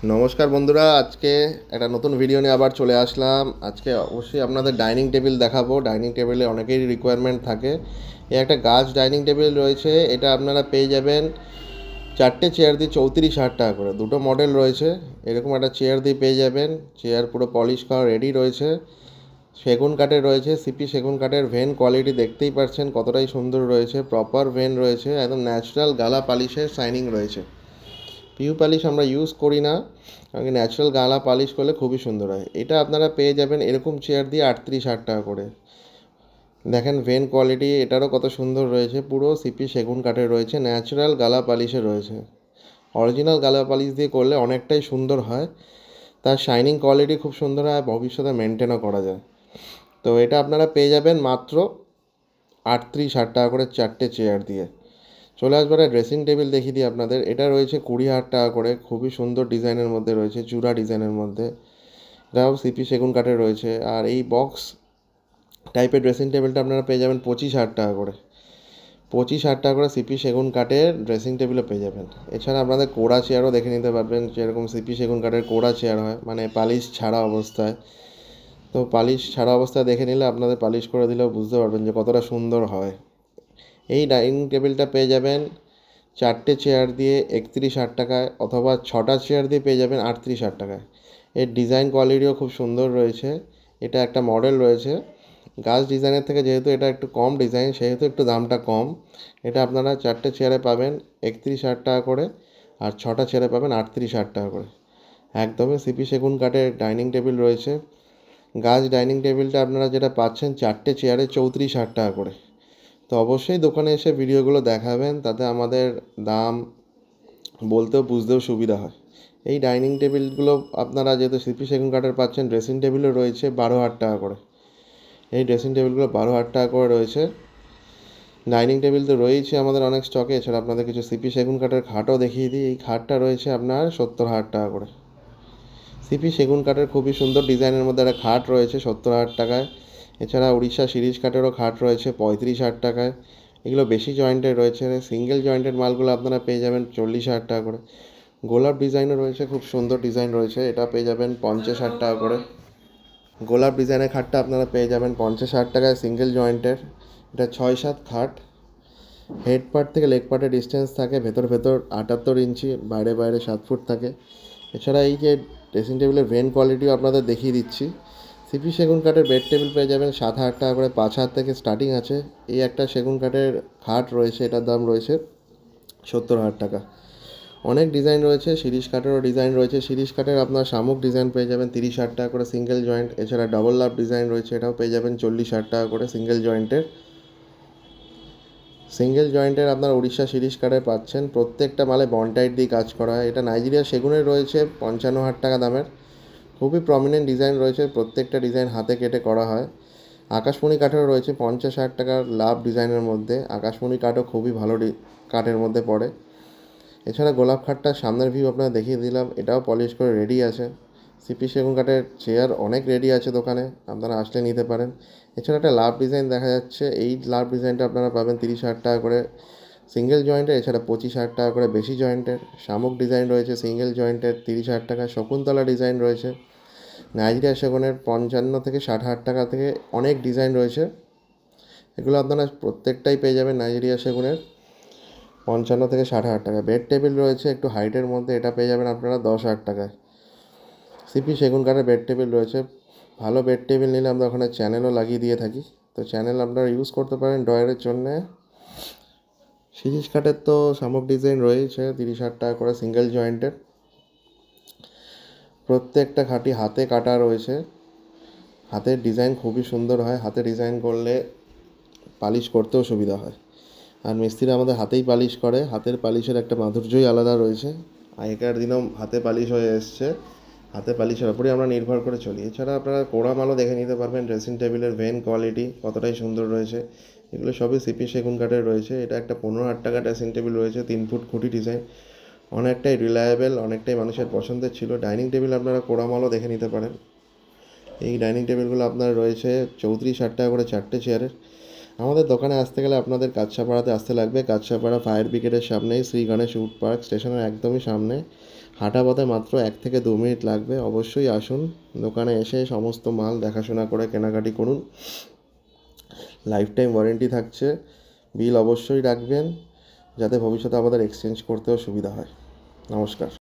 নমস্কার বন্ধুরা, আজকে একটা নতুন ভিডিও নিয়ে আবার চলে আসলাম। আজকে অবশ্যই আপনাদের ডাইনিং টেবিল দেখাবো। ডাইনিং টেবিলে অনেকেরই রিকোয়ারমেন্ট থাকে। এই একটা গাছ ডাইনিং টেবিল রয়েছে, এটা আপনারা পেয়ে যাবেন 4টে চেয়ার দিয়ে 34,000 টাকা করে। দুটো মডেল রয়েছে, এরকম একটা চেয়ার দিয়ে পেয়ে যাবেন। চেয়ার পুরো পলিশ করা রেডি রয়েছে, সেগুন কাঠের রয়েছে। সিপি সেগুন কাঠের ভেন কোয়ালিটি দেখতেই পাচ্ছেন কতটাই সুন্দর রয়েছে, প্রপার ভেন রয়েছে, একদম ন্যাচারাল গালা পালিশের শাইনিং রয়েছে। পিউ পালিশ আমরা ইউজ করি না, কারণ ন্যাচারাল গালা পালিশ করলে খুবই সুন্দর হয়। এটা আপনারা পেয়ে যাবেন এরকম চেয়ার দিয়ে 38,000 টাকা করে। দেখেন ভেন কোয়ালিটি এটারও কত সুন্দর রয়েছে, পুরো সিপি সেগুন কাঠের রয়েছে, ন্যাচারাল গালা পালিশে রয়েছে। অরিজিনাল গালা পালিশ দিয়ে করলে অনেকটাই সুন্দর হয়, তার শাইনিং কোয়ালিটি খুব সুন্দর হয়, ভবিষ্যতে মেনটেনও করা যায়। তো এটা আপনারা পেয়ে যাবেন মাত্র 38,000 টাকা করে 4টে চেয়ার দিয়ে। চলে আসবার ড্রেসিং টেবিল দেখিয়ে দিই আপনাদের। এটা রয়েছে 20,000 টাকা করে, খুবই সুন্দর ডিজাইনের মধ্যে রয়েছে, চূড়া ডিজাইনের মধ্যে। এটাও সিপি সেগুন কাঠের রয়েছে। আর এই বক্স টাইপের ড্রেসিং টেবিলটা আপনারা পেয়ে যাবেন 25,000 টাকা করে। 25,000 টাকা করে সিপি সেগুন কাঠের ড্রেসিং টেবিলও পেয়ে যাবেন। এছাড়া আপনাদের কোড়া চেয়ারও দেখে নিতে পারবেন, যেরকম সিপি সেগুন কাঠের কোড়া চেয়ার হয়, মানে পালিশ ছাড়া অবস্থায়। তো পালিশ ছাড়া অবস্থায় দেখে নিলে আপনাদের পালিশ করে দিলেও বুঝতে পারবেন যে কতটা সুন্দর হয়। এই ডাইনিং টেবিলটা পেয়ে যাবেন 4টে চেয়ার দিয়ে 31,000 টাকায়, অথবা 6টা চেয়ার দিয়ে পেয়ে যাবেন 38,000 টাকায়। এর ডিজাইন কোয়ালিটিও খুব সুন্দর রয়েছে। এটা একটা মডেল রয়েছে গাছ ডিজাইনের থেকে, যেহেতু এটা একটু কম ডিজাইন সেহেতু একটু দামটা কম। এটা আপনারা 4টে চেয়ারে পাবেন 31,000 টাকা করে, আর 6টা চেয়ারে পাবেন 38,000 টাকা করে। একদমই সিপি সেগুন কাঠের ডাইনিং টেবিল রয়েছে। গাছ ডাইনিং টেবিলটা আপনারা যেটা পাচ্ছেন 4টে চেয়ারে 34,000 টাকা করে। তো অবশ্যই দোকানে এসে ভিডিওগুলো দেখাবেন, তাতে আমাদের দাম বলতেও বুঝতেও সুবিধা হয়। এই ডাইনিং টেবিলগুলো আপনারা যেহেতু সিপি সেগুন কাঠের পাচ্ছেন, ড্রেসিং টেবিলও রয়েছে 12,000 টাকা করে। এই ড্রেসিং টেবিলগুলো 12,000 টাকা করে রয়েছে। ডাইনিং টেবিল তো রয়েছে আমাদের অনেক স্টকে। এছাড়া আপনাদের কিছু সিপি সেগুন কাঠের খাটও দেখিয়ে দিই। এই খাটটা রয়েছে আপনার 70,000 টাকা করে। সিপি সেগুন কাঠের খুবই সুন্দর ডিজাইনের মধ্যে একটা খাট রয়েছে 70,000 টাকায়। এছাড়া উড়িষ্যা সিরিজ কাঠেরও খাট রয়েছে 35,000 টাকায়। এগুলো বেশি জয়েন্টেড রয়েছে। সিঙ্গেল জয়েন্টেড মালগুলো আপনারা পেয়ে যাবেন 40,000 টাকা করে। গোলাপ ডিজাইনও রয়েছে, খুব সুন্দর ডিজাইন রয়েছে, এটা পেয়ে যাবেন 50,000 টাকা করে। গোলাপ ডিজাইনের খাটটা আপনারা পেয়ে যাবেন 50,000 টাকায়, সিঙ্গেল জয়েন্টের। এটা 6-7 খাট। হেড পার্ট থেকে লেগ পার্টের ডিস্টেন্স থাকে ভেতর 78 ইঞ্চি, বাইরে বাইরে 7 ফুট থাকে। এছাড়া এই যে ড্রেসিং টেবিলের ভেন কোয়ালিটিও আপনাদের দেখিয়ে দিচ্ছি। সিপি সেগুন কাঠের বেড টেবিল পেয়ে যাবেন 7,000 টাকা করে, 5,000 থেকে স্টার্টিং আছে। এই একটা সেগুন কাঠের খাট রয়েছে, এটার দাম রয়েছে 70,000 টাকা। অনেক ডিজাইন রয়েছে, শিরিষ কাঠেরও ডিজাইন রয়েছে। শিরিষ কাঠের আপনার শামুক ডিজাইন পেয়ে যাবেন 30,000 টাকা করে সিঙ্গেল জয়েন্ট। এছাড়া ডাবল লাভ ডিজাইন রয়েছে, এটাও পেয়ে যাবেন 40,000 টাকা করে সিঙ্গেল জয়েন্টের। সিঙ্গেল জয়েন্টের আপনার উড়িষ্যা শিরিষ কাঠের পাচ্ছেন, প্রত্যেকটা মালে বন্ডটাইট দিয়ে কাজ করা হয়। এটা নাইজেরিয়া সেগুনের রয়েছে 55,000 টাকা দামের। খুবই প্রমিনেন্ট ডিজাইন রয়েছে, প্রত্যেকটা ডিজাইন হাতে কেটে করা হয়। আকাশমণি কাঠেরও রয়েছে 50,000 টাকার লাভ ডিজাইনের মধ্যে। আকাশমণি কাঠও খুবই ভালো কাঠের মধ্যে পড়ে। এছাড়া গোলাপ খাটটার সামনের ভিউ আপনারা দেখিয়ে দিলাম, এটাও পলিশ করে রেডি আছে। সিপি সেগুন কাঠের চেয়ার অনেক রেডি আছে দোকানে, আপনারা আসলে নিতে পারেন। এছাড়া একটা লাভ ডিজাইন দেখা যাচ্ছে, এই লাভ ডিজাইনটা আপনারা পাবেন 30,000 টাকা করে সিঙ্গেল জয়েন্টের। এছাড়া 25,000 টাকা করে বেশি জয়েন্টের। শামুক ডিজাইন রয়েছে সিঙ্গেল জয়েন্টের 30,000 টাকা। শকুন্তলা ডিজাইন রয়েছে। নাইজেরিয়া সেগুনের 55 থেকে 60,000 টাকা থেকে অনেক ডিজাইন রয়েছে। এগুলো আপনারা প্রত্যেকটাই পেয়ে যাবেন নাইজেরিয়া সেগুনের 55 থেকে 60,000 টাকা। বেড টেবিল রয়েছে একটু হাইটের মধ্যে, এটা পেয়ে যাবেন আপনারা 10,000 টাকায়। সিপি সেগুন কাঠের বেড টেবিল রয়েছে। ভালো বেড টেবিল নিলে আমরা ওখানে চ্যানেলও লাগিয়ে দিয়ে থাকি, তো চ্যানেল আপনারা ইউজ করতে পারেন ড্রয়ারের জন্যে। শিরিষ কাঠের তো শামুক ডিজাইন রয়েছে 30,000 টাকা করে সিঙ্গেল জয়েন্টের। প্রত্যেকটা খাঁটি হাতে কাটা রয়েছে। হাতের ডিজাইন খুবই সুন্দর হয়, হাতে ডিজাইন করলে পালিশ করতেও সুবিধা হয়। আর মিস্ত্রি আমাদের হাতেই পালিশ করে, হাতের পালিশের একটা মাধুর্যই আলাদা রয়েছে। আগেকার দিনেও হাতে পালিশ হয়ে এসছে, হাতে পালিশের ওপরেই আমরা নির্ভর করে চলি। এছাড়া আপনারা কোড়া মালও দেখে নিতে পারবেন, ড্রেসিং টেবিলের ভেন কোয়ালিটি কতটাই সুন্দর রয়েছে। এগুলো সবই সিপি সেগুন কাঠের রয়েছে। এটা একটা 15,000 টাকা ড্রেসিং টেবিল রয়েছে, 3 ফুট খুঁটি ডিজাইন, অনেকটাই রিলায়েবল, অনেকটাই মানুষের পছন্দের ছিল। ডাইনিং টেবিল আপনারা কোড়া মালও দেখে নিতে পারেন। এই ডাইনিং টেবিলগুলো আপনার রয়েছে 34,000 টাকা করে 4টে চেয়ারের। আমাদের দোকানে আসতে গেলে আপনাদের কাছাপাড়াতে আসতে লাগবে। কাছাপাড়া ফায়ার ব্রিগেডের সামনেই শ্রী গণেশ উড পার্ক স্টেশনের একদমই সামনে হাঁটা পথে মাত্র 1 থেকে 2 মিনিট লাগবে। অবশ্যই আসুন, দোকানে এসে সমস্ত মাল দেখাশোনা করে কেনাকাটি করুন। লাইফ টাইম ওয়ারেন্টি থাকছে। বিল অবশ্যই রাখবেন, যাতে ভবিষ্যতে আমাদের এক্সচেঞ্জ করতেও সুবিধা হয়। নমস্কার।